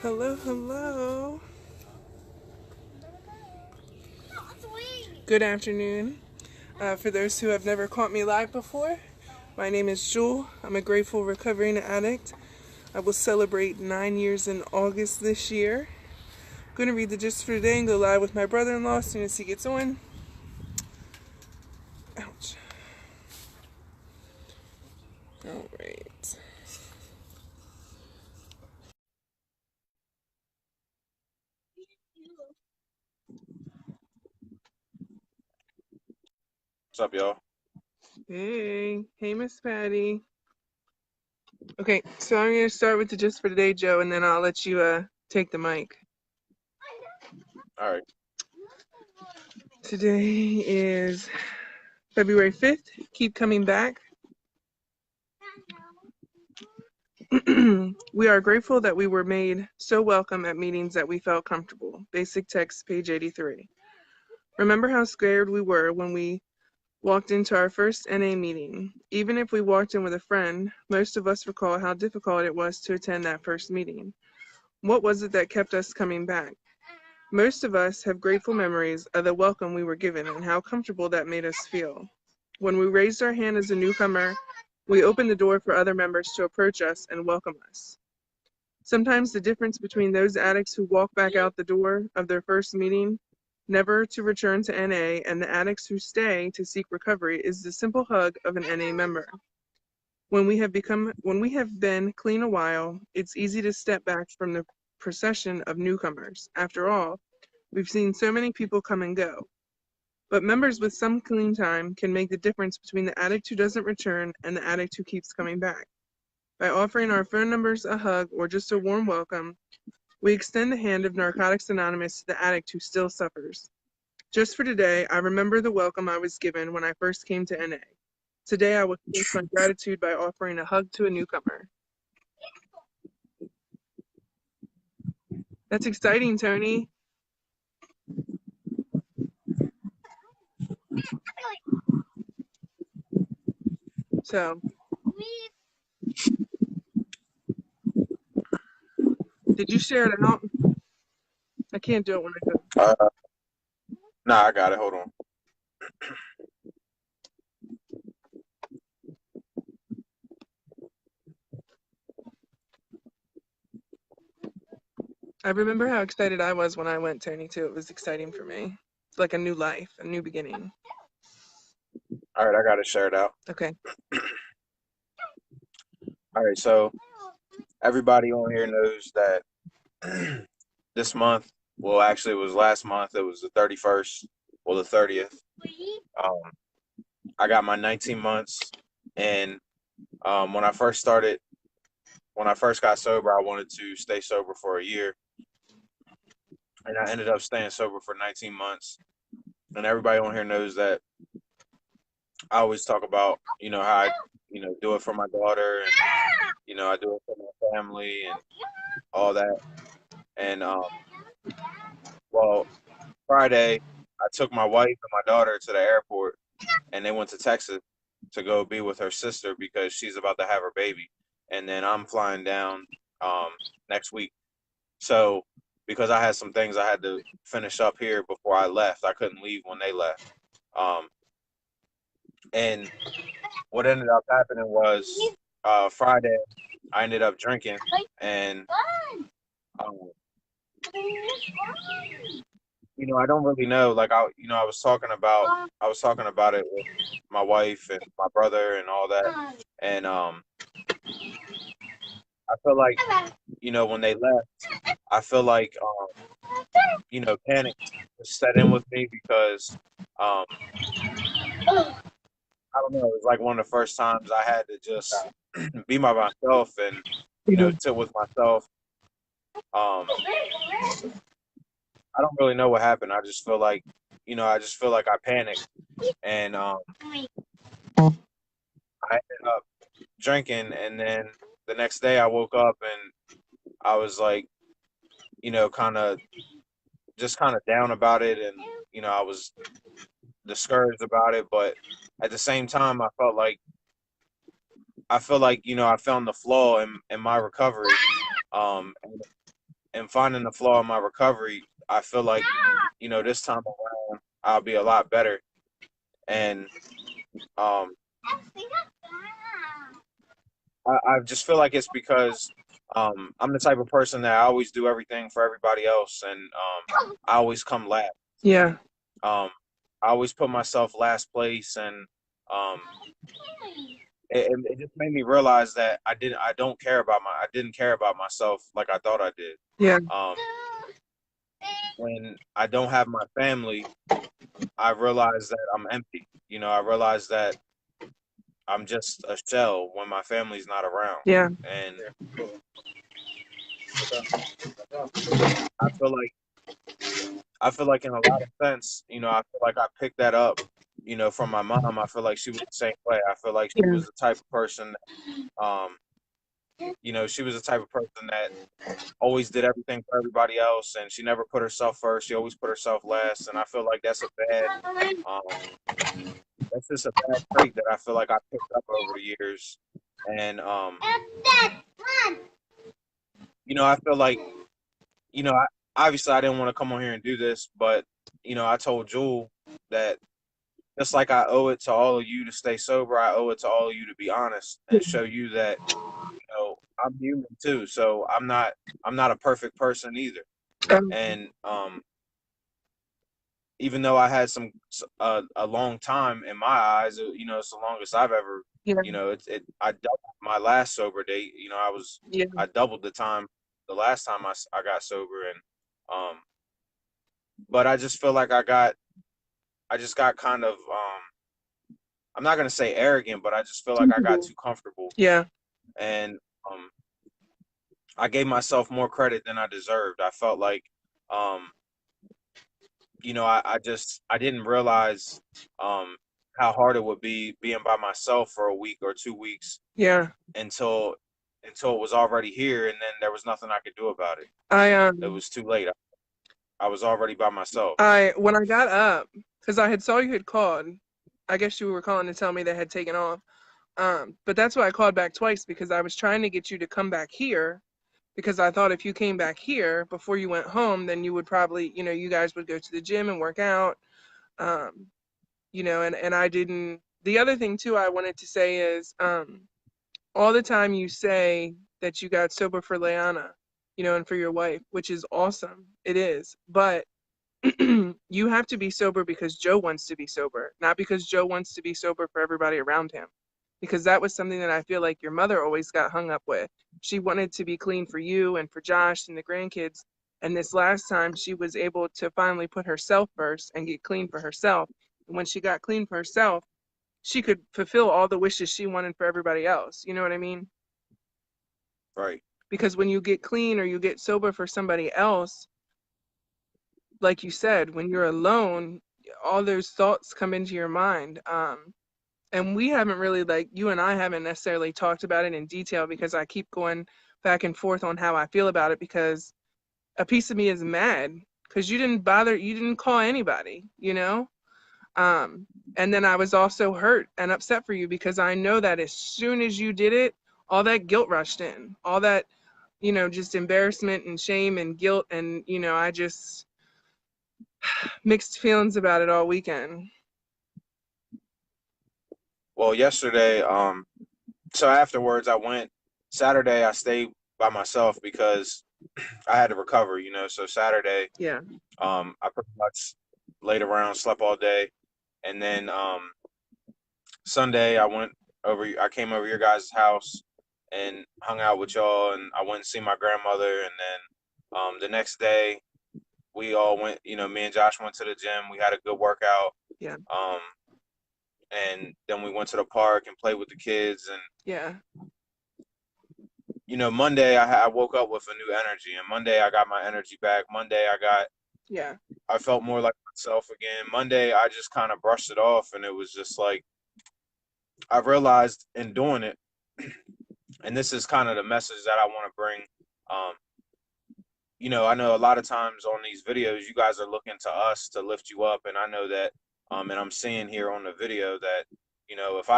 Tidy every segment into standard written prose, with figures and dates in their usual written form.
Hello, hello. Good afternoon. For those who have never caught me live before, my name is Jewel. I'm a grateful recovering addict. I will celebrate 9 years in August this year. I'm going to read the gist for today and go live with my brother-in-law as soon as he gets on. Ouch. All right. What's up, y'all? Hey, Miss Patty. Okay, so I'm going to start with the gist for today, Joe, and then I'll let you take the mic. All right. Today is February 5th. Keep coming back. We are grateful that we were made so welcome at meetings that we felt comfortable. Basic text, page 83. Remember how scared we were when we walked into our first NA meeting. Even if we walked in with a friend, most of us recall how difficult it was to attend that first meeting. What was it that kept us coming back? Most of us have grateful memories of the welcome we were given and how comfortable that made us feel. When we raised our hand as a newcomer, we opened the door for other members to approach us and welcome us. Sometimes the difference between those addicts who walk back out the door of their first meeting, never to return to NA, and the addicts who stay to seek recovery is the simple hug of an NA member. When we have been clean a while, it's easy to step back from the procession of newcomers. After all, we've seen so many people come and go. But members with some clean time can make the difference between the addict who doesn't return and the addict who keeps coming back. By offering our phone numbers, a hug, or just a warm welcome, we extend the hand of Narcotics Anonymous to the addict who still suffers. Just for today, I remember the welcome I was given when I first came to NA. Today, I will express my gratitude by offering a hug to a newcomer. That's exciting, Tony. So, did you share it out? I can't do it when I go. Nah, I got it. Hold on. I remember how excited I was when I went, Tony, too. It was exciting for me. It's like a new life, a new beginning. All right, I got it shared out. Okay. All right, so everybody on here knows that this month, well, actually, it was last month. It was the 31st, well, the 30th. Um, I got my 19 months, and when I first started, when I first got sober, I wanted to stay sober for a year, and I ended up staying sober for 19 months. And everybody on here knows that I always talk about, how I, do it for my daughter, and I do it for my family and all that. And well, Friday, I took my wife and my daughter to the airport, and they went to Texas to go be with her sister because she's about to have her baby, and then I'm flying down um, next week. So because I had some things I had to finish up here before I left, I couldn't leave when they left. Um, and what ended up happening was Friday, I ended up drinking, and um, I don't really know. Like I was talking about it with my wife and my brother and all that, and I feel like when they left, I feel like panic set in with me because um, I don't know. It was like one of the first times I had to just be by myself and sit with myself. Um, I don't really know what happened. I just feel like I panicked, and I ended up drinking, and then the next day I woke up and I was like, kind of down about it, and I was discouraged about it, but at the same time I felt like I found the flaw in my recovery, um, and finding the flaw in my recovery, I feel like, this time around I'll be a lot better. And um, I just feel like it's because I'm the type of person that I always do everything for everybody else, and I always come last. Yeah. Um, I always put myself last place, and um, it just made me realize that I didn't care about myself like I thought I did. Yeah. Um, when I don't have my family, I realize that I'm empty. I realize that I'm just a shell when my family's not around. Yeah. And I feel like I feel like in a lot of sense, I feel like I picked that up, from my mom. I feel like she was the same way. I feel like she Yeah. was the type of person that, she was the type of person that always did everything for everybody else, and she never put herself first. She always put herself last, and I feel like that's just a bad trait that I feel like I picked up over the years. And I feel like, obviously I didn't want to come on here and do this, but I told Jewel that just like I owe it to all of you to stay sober, I owe it to all of you to be honest and show you that, I'm human too. So I'm not a perfect person either. And even though I had a long time in my eyes, it's the longest I've ever, Yeah. I doubled my last sober date. Yeah. I doubled the time the last time I got sober, and but I just feel like I just got kind of I'm not gonna say arrogant, but I just feel like I got too comfortable, Yeah. and um, I gave myself more credit than I deserved. I felt like um, I didn't realize how hard it would be being by myself for a week or 2 weeks Yeah. until it was already here, and then there was nothing I could do about it. I It was too late. I was already by myself. when I got up, because I had saw you had called, I guess you were calling to tell me they had taken off. But that's why I called back twice, because I was trying to get you to come back here, because I thought if you came back here before you went home, then you would probably, you guys would go to the gym and work out. Um, and I didn't. The other thing too I wanted to say is, all the time you say that you got sober for Leanna, and for your wife, which is awesome. It is. But you have to be sober because Joe wants to be sober, not because Joe wants to be sober for everybody around him. Because that was something that I feel like your mother always got hung up with. She wanted to be clean for you and for Josh and the grandkids. And this last time, she was able to finally put herself first and get clean for herself. And when she got clean for herself, she could fulfill all the wishes she wanted for everybody else. You know what I mean? Right. Because when you get clean or you get sober for somebody else, like you said, when you're alone, all those thoughts come into your mind. And we haven't really, like, you and I haven't necessarily talked about it in detail, because I keep going back and forth on how I feel about it, because a piece of me is mad because you didn't call anybody, and then I was also hurt and upset for you, because I know that as soon as you did it, all that guilt rushed in, all that, just embarrassment and shame and guilt. And, I just mixed feelings about it all weekend. Well, yesterday, so afterwards, Saturday, I stayed by myself because I had to recover, So Saturday, Yeah. I pretty much laid around, slept all day, and then Sunday, I came over your guys' house and hung out with y'all, and I went and see my grandmother, and then the next day, we all went, me and Josh went to the gym. We had a good workout. Yeah. Um, and then we went to the park and played with the kids, and Yeah. Monday I woke up with a new energy, and Monday I got my energy back. Monday Yeah. I felt more like myself again. Monday I just kind of brushed it off, and it was just like I realized in doing it, and this is kind of the message that I want to bring. Um, I know a lot of times on these videos, you guys are looking to us to lift you up, and I know that, and I'm seeing here on the video that, if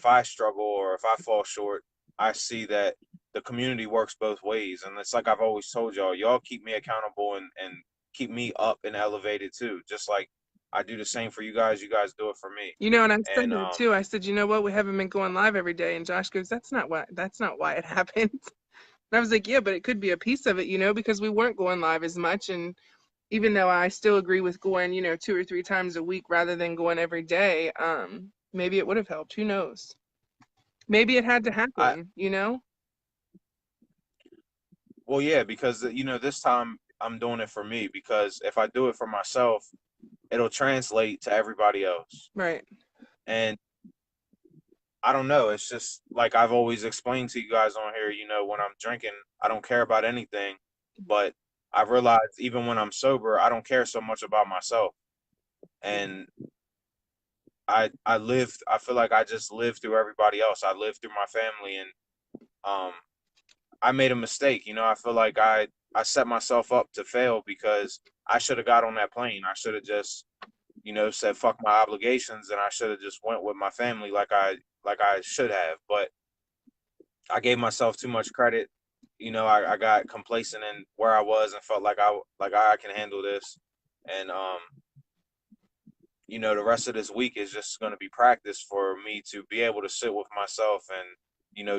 I struggle or if I fall short, I see that the community works both ways. And it's like I've always told y'all keep me accountable and keep me up and elevated too. Just like I do the same for you guys do it for me. You know, and I said And that too. I said, you know what? We haven't been going live every day. And Josh goes, that's not why it happened. And I was like, yeah, but it could be a piece of it, you know, because we weren't going live as much. And even though I still agree with going, you know, 2 or 3 times a week rather than going every day, maybe it would have helped. Who knows? Maybe it had to I happen, you know? well, yeah, because this time I'm doing it for me, because if I do it for myself, it'll translate to everybody else. Right. And I don't know, it's just like I've always explained to you guys on here, when I'm drinking, I don't care about anything, but I've realized even when I'm sober, I don't care so much about myself. And I feel like I just live through everybody else. I live through my family, and um I made a mistake. I feel like I set myself up to fail, because I should have got on that plane. I should have just, said fuck my obligations, and I should have just went with my family like I should have. But I gave myself too much credit. I got complacent in where I was and felt like I can handle this. And the rest of this week is just going to be practice for me to be able to sit with myself and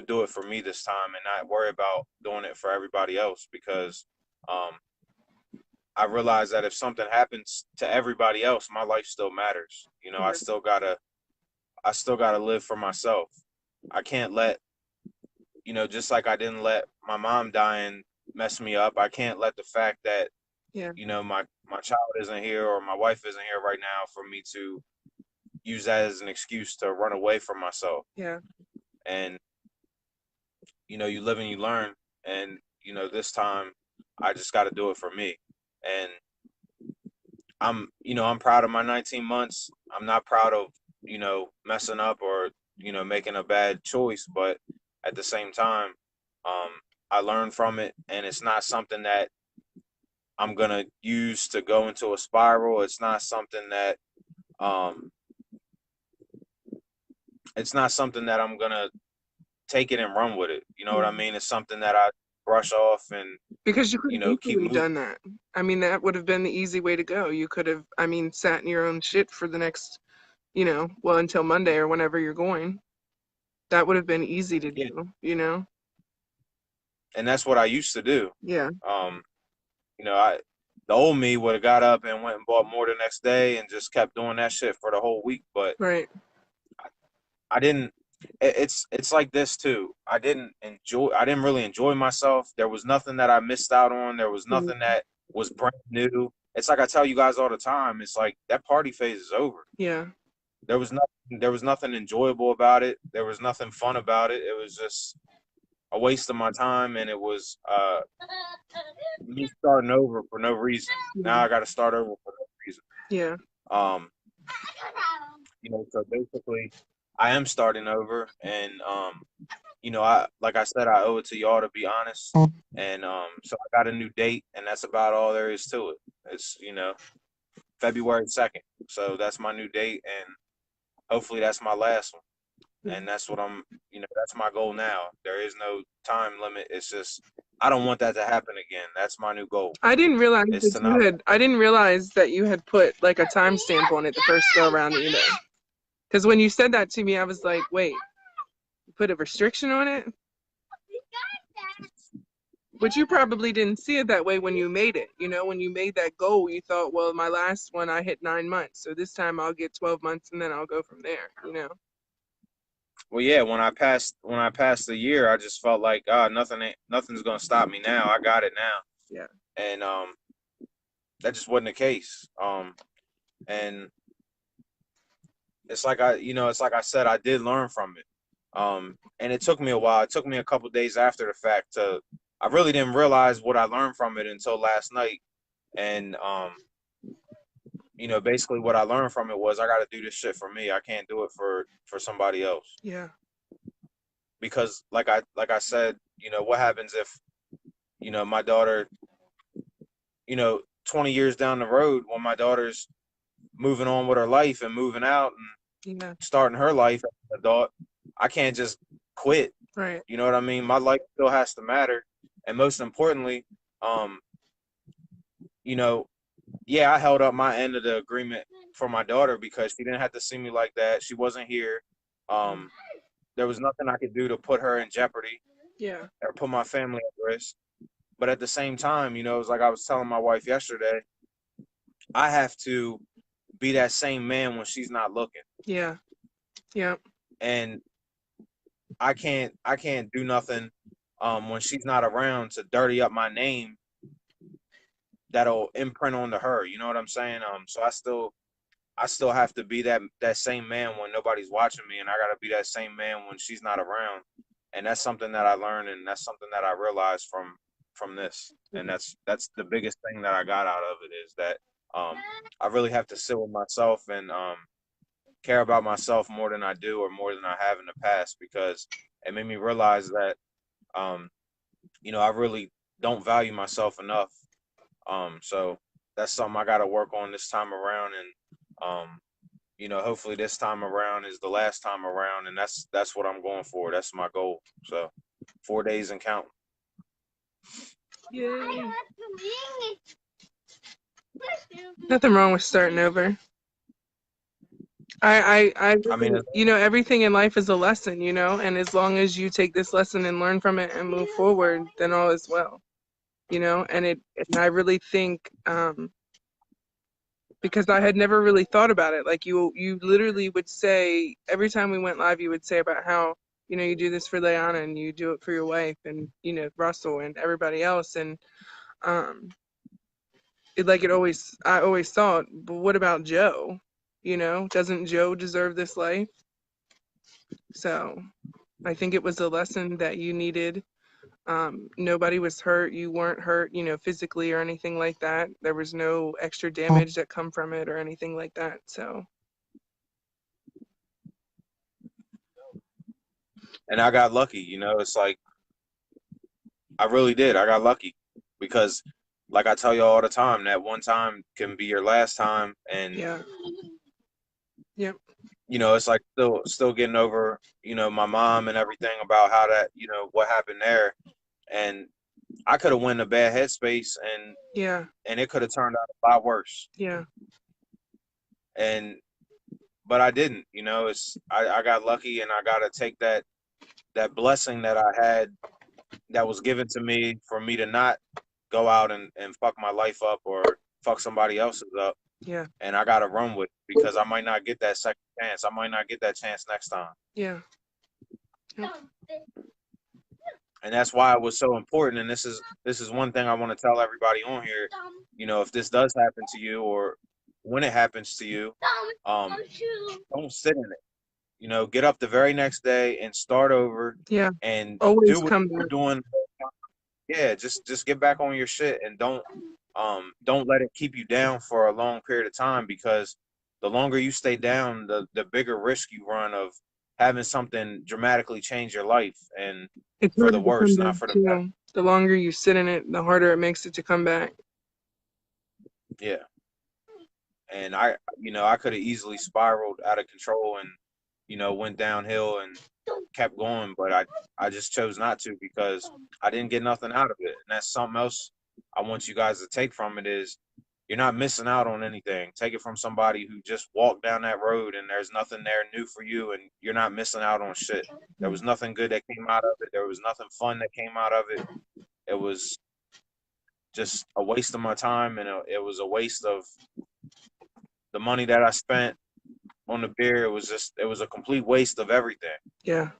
do it for me this time, and not worry about doing it for everybody else, because um I realize that if something happens to everybody else, my life still matters. I Yeah. still gotta live for myself. I can't let, just like I didn't let my mom dying mess me up, I can't let the fact that Yeah. my child isn't here or my wife isn't here right now for me to use that as an excuse to run away from myself. Yeah. And you live and you learn. And this time I just got to do it for me. And I'm proud of my 19 months. I'm not proud of messing up or making a bad choice, but at the same time, um I learned from it, and it's not something that I'm gonna use to go into a spiral. Um it's not something that I'm gonna take it and run with it. You know what I Yeah. mean? It's something that I brush off and Because you could have keep easily moving. done that. I mean, that would have been the easy way to go. You could have, I mean, sat in your own shit for the next, you know, well, until Monday or whenever you're going. That would have been easy to Yeah, do, you know? and that's what I used to do. Yeah. Um, I the old me would have got up and went and bought more the next day and just kept doing that shit for the whole week. But Right. I didn't. It's like this too. I didn't really enjoy myself. There was nothing that I missed out on. There was Mhm. nothing that was brand new. It's like I tell you guys all the time. It's like that party phase is over. Yeah. There was nothing enjoyable about it. There was nothing fun about it. It was just a waste of my time, and it was me starting over for no reason. Now I got to start over for no reason. Yeah. Um, so basically, I am starting over, and I like I said, I owe it to y'all to be honest, and so I got a new date, and that's about all there is to it. It's February 2nd, so that's my new date, and hopefully that's my last one. And that's what that's my goal now. There is no time limit. It's just I don't want that to happen again. That's my new goal. Is to not. I didn't realize that you had put like a timestamp on it the first go around either. Because when you said that to me, I was like, wait, you put a restriction on it? But you probably didn't see it that way when you made it. You know, when you made that goal, you thought, well, my last one, I hit 9 months. So this time I'll get 12 months and then I'll go from there, you know? Well, yeah. When I passed the year, I just felt like nothing's gonna stop me now. I got it now, Yeah. and that just wasn't the case. And it's like I said, I did learn from it. And it took me a while. It took me a couple days after the fact to. I really didn't realize what I learned from it until last night. And basically what I learned from it was I got to do this shit for me. I can't do it for somebody else. Yeah. Because like I said, what happens if my daughter, 20 years down the road, when my daughter's moving on with her life and moving out and Yeah. starting her life as an adult, I can't just quit Right. You know what I mean? My life still has to matter. And most importantly, um, you know, yeah, I held up my end of the agreement for my daughter because she didn't have to see me like that. She wasn't here. Um, there was nothing I could do to put her in jeopardy Yeah. or put my family at risk. But at the same time, you know, it's like I was telling my wife yesterday, I have to be that same man when she's not looking. Yeah. Yeah. And I can't do nothing when she's not around to dirty up my name that'll imprint onto her. You know what I'm saying? So I still have to be that same man when nobody's watching me, and I gotta be that same man when she's not around. And that's something that I learned, and that's something that I realized from this. And that's the biggest thing that I got out of it is that um I really have to sit with myself and care about myself more than I do or more than I have in the past because it made me realize that um I really don't value myself enough. So that's something I got to work on this time around, and hopefully this time around is the last time around, and that's what I'm going for. That's my goal. So 4 days and count. Yay. Nothing wrong with starting over. I I mean, everything in life is a lesson, and as long as you take this lesson and learn from it and move forward, then all is well, and I really think, because I had never really thought about it. Like you literally would say every time we went live, you would say about how, you do this for Leanna and you do it for your wife and, Russell and everybody else. And, um, I always thought, but what about Joe? Doesn't Joe deserve this life? So I think it was a lesson that you needed. Nobody was hurt. You weren't hurt, physically or anything like that. There was no extra damage that come from it or anything like that. So. and I got lucky. It's like I really did. I got lucky because, like I tell you all the time, that one time can be your last time, and Yeah. Yep. it's like still getting over, my mom and everything about how that, what happened there. And I could have went in a bad headspace Yeah. and it could have turned out a lot worse. Yeah. And but I didn't, I got lucky and I gotta take that blessing that I had that was given to me for me to not go out and fuck my life up or fuck somebody else's up. Yeah. And I gotta run with it because I might not get that second chance. I might not get that chance next time. Yeah. Yep. And that's why it was so important. And this is one thing I want to tell everybody on here. If this does happen to you or when it happens to you, don't sit in it. Get up the very next day and start over. Yeah. And Always do what come you're back. doing. Yeah, just get back on your shit and don't let it keep you down for a long period of time because the longer you stay down, the bigger risk you run of having something dramatically change your life and It's for the harder to come worse, back not for the better. too. The longer you sit in it, the harder it makes it to come back. Yeah. And I could have easily spiraled out of control and, went downhill and kept going, but I just chose not to because I didn't get nothing out of it. And that's something else I want you guys to take from it is you're not missing out on anything. Take it from somebody who just walked down that road and there's nothing there new for you and you're not missing out on shit. There was nothing good that came out of it. There was nothing fun that came out of it. It was just a waste of my time and it was a waste of the money that I spent on the beer. It was a complete waste of everything. Yeah.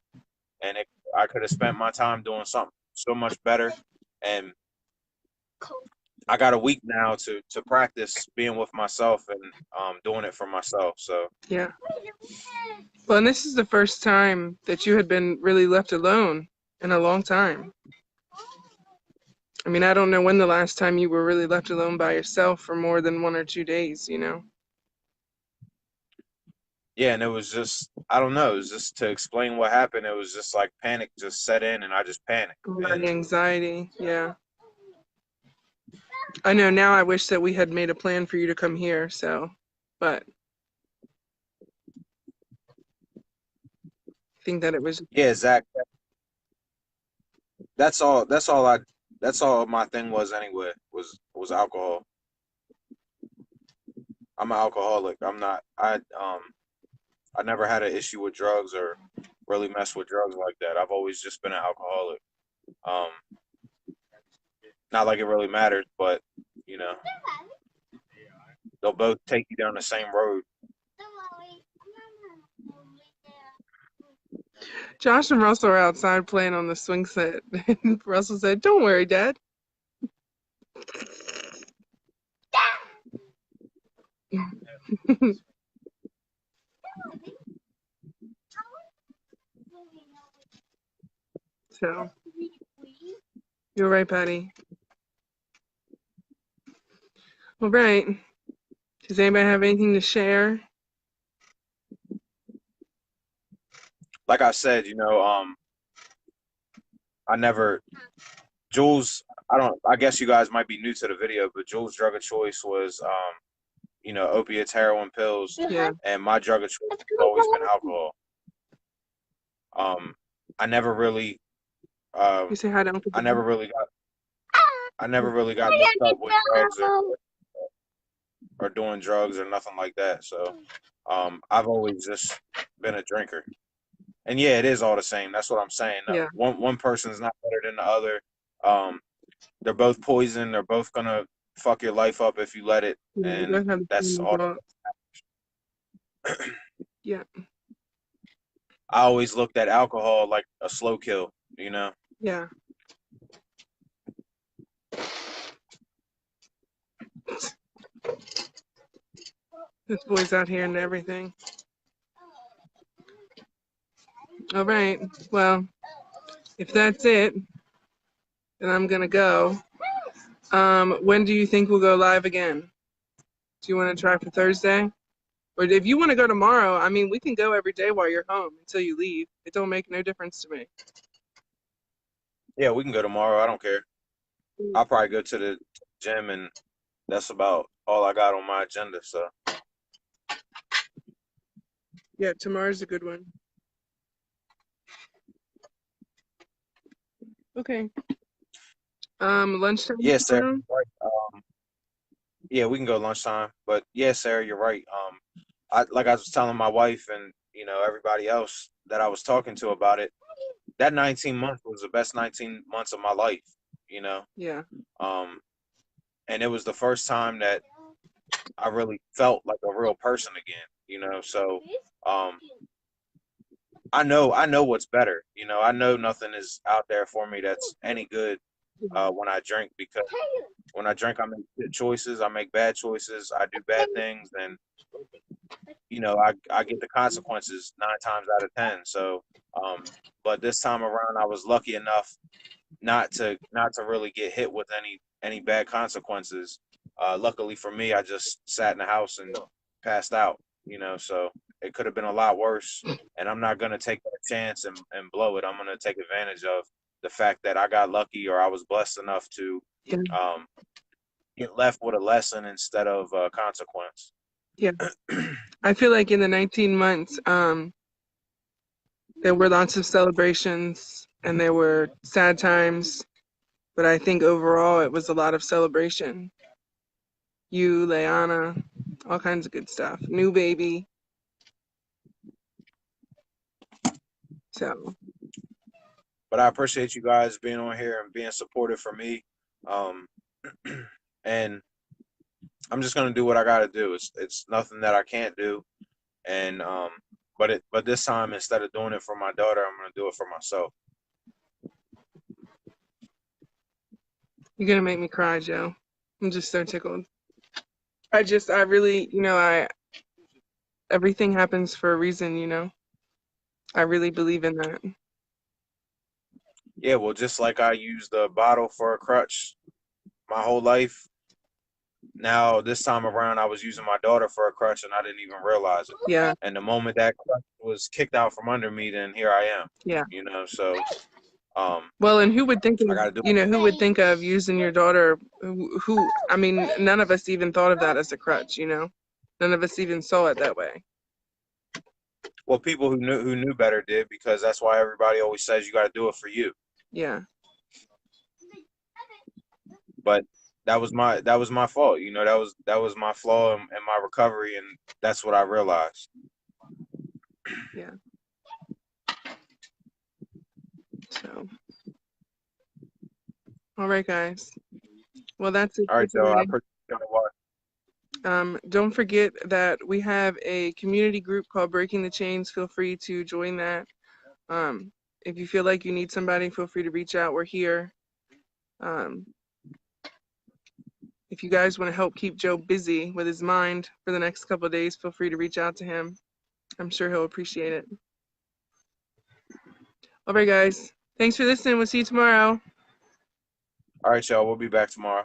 And I could have spent my time doing something so much better. And I got a week now to practice being with myself and doing it for myself. So Yeah. Well, and this is the first time that you had been really left alone in a long time. I mean, I don't know when the last time you were really left alone by yourself for more than 1 or 2 days, yeah, and it was just I don't know. It was just to explain what happened. It was just like panic just set in, and I just panicked. All that And anxiety. Yeah. I know now I wish that we had made a plan for you to come here, but I think that it was. yeah, Zach that's all. That's all my thing was anyway. Was alcohol. I'm an alcoholic. I'm not. I never had an issue with drugs or really messed with drugs like that. I've always just been an alcoholic. Um, Not like it really matters, but you know, they'll both take you down the same road. Josh and Russell are outside playing on the swing set. And Russell said, "Don't worry, Dad." So, you're right, Patty. All right. Does anybody have anything to share? Like I said, I never Jules. I don't. I guess you guys might be new to the video, but Jules' drug of choice was opiates, heroin, pills, Yeah. and my drug of choice has always been alcohol. I never really, You say hi to Uncle I Dan. never really got, I never really got mixed up with drugs or doing drugs or nothing like that. So, I've always just been a drinker. And yeah, it is all the same. That's what I'm saying. Yeah. One person's not better than the other. Um, they're both poison. They're both gonna fuck your life up if you let it. Yeah, we And both have the that's same all. result. Yeah. I always looked at alcohol like a slow kill. You know. Yeah. This boy's out here and everything. All right. Well, if that's it, then I'm gonna go. When do you think we'll go live again? Do you want to try for Thursday? Or if you want to go tomorrow, I mean, we can go every day while you're home until you leave. It don't make no difference to me. Yeah, we can go tomorrow. I don't care. I'll probably go to the gym, and that's about all I got on my agenda. So. Yeah, tomorrow's a good one. Okay. Lunchtime Yeah, Sarah. tomorrow? Right. Yeah, we can go lunchtime. But yeah, Sarah, you're right. Like I was telling my wife and everybody else that I was talking to about it. That 19 months was the best 19 months of my life. You know. Yeah. And it was the first time that I really felt like a real person again. So I know what's better. I know nothing is out there for me that's any good when I drink, because when I drink, I make good choices, I make bad choices, I do bad things, and I get the consequences 9 times out of 10. So, but this time around, I was lucky enough not to really get hit with any bad consequences. Luckily for me, I just sat in the house and passed out. So it could have been a lot worse, and I'm not gonna take that chance and blow it. I'm gonna take advantage of the fact that I got lucky, or I was blessed enough to Yeah. get left with a lesson instead of a consequence. Yeah. I feel like in the 19 months, there were lots of celebrations and there were sad times, but I think overall it was a lot of celebration. You, Leanna, all kinds of good stuff. New baby. So. But I appreciate you guys being on here and being supportive for me. And I'm just gonna do what I gotta do. It's nothing that I can't do. And but this time, instead of doing it for my daughter, I'm gonna do it for myself. You're gonna make me cry, Joe. I'm just so tickled. I really, everything happens for a reason. I really believe in that. Yeah, well, just like I used the bottle for a crutch my whole life, now this time around I was using my daughter for a crutch and I didn't even realize it. Yeah. And the moment that crutch was kicked out from under me, then here I am. Yeah. So well, and who would think I of, gotta do it. who would think of using your daughter, I mean, none of us even thought of that as a crutch, None of us even saw it that way. Well, people who knew better did, because that's why everybody always says you got to do it for you. Yeah. but that was my fault. You know, that was my flaw in my recovery, and that's what I realized. Yeah. So, all right, guys. Well, that's it All for right, so I today. appreciate y'all watching. Don't forget that we have a community group called Breaking the Chains. Feel free to join that. If you feel like you need somebody, feel free to reach out. We're here. Um, if you guys want to help keep Joe busy with his mind for the next couple of days, feel free to reach out to him. I'm sure he'll appreciate it. All right, guys. Thanks for listening. We'll see you tomorrow. All right, y'all. We'll be back tomorrow.